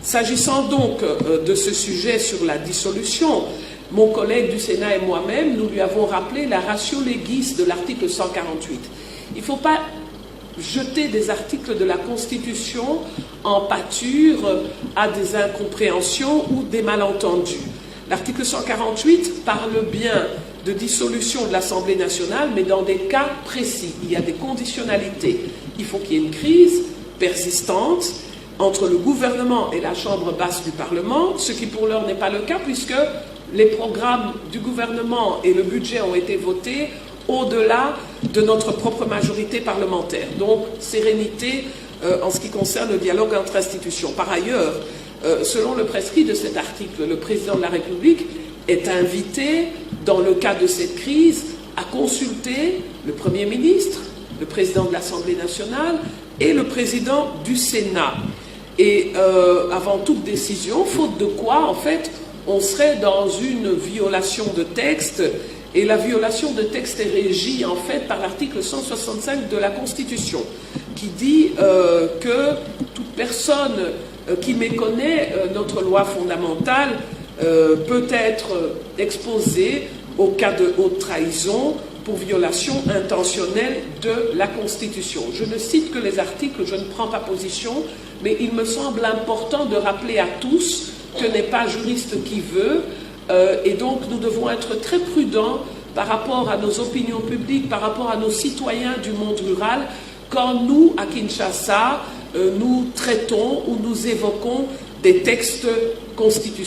S'agissant donc de ce sujet sur la dissolution, mon collègue du Sénat et moi-même, nous lui avons rappelé la ratio legis de l'article 148. Il ne faut pas jeter des articles de la Constitution en pâture à des incompréhensions ou des malentendus. L'article 148 parle bien de dissolution de l'Assemblée nationale, mais dans des cas précis. Il y a des conditionnalités. Il faut qu'il y ait une crise persistante entre le gouvernement et la Chambre basse du Parlement, ce qui pour l'heure n'est pas le cas, puisque les programmes du gouvernement et le budget ont été votés au-delà de notre propre majorité parlementaire. Donc, sérénité en ce qui concerne le dialogue entre institutions. Par ailleurs, selon le prescrit de cet article, le président de la République est invité, dans le cas de cette crise, à consulter le Premier ministre, le président de l'Assemblée nationale et le président du Sénat. Et avant toute décision, faute de quoi, en fait, on serait dans une violation de texte, et la violation de texte est régie, en fait, par l'article 165 de la Constitution, qui dit que toute personne qui méconnaît notre loi fondamentale peut être exposée au cas de haute trahison pour violation intentionnelle de la Constitution. Je ne cite que les articles, je ne prends pas position, mais il me semble important de rappeler à tous que n'est pas juriste qui veut, et donc nous devons être très prudents par rapport à nos opinions publiques, par rapport à nos citoyens du monde rural, quand nous, à Kinshasa, nous traitons ou nous évoquons des textes constitutionnels.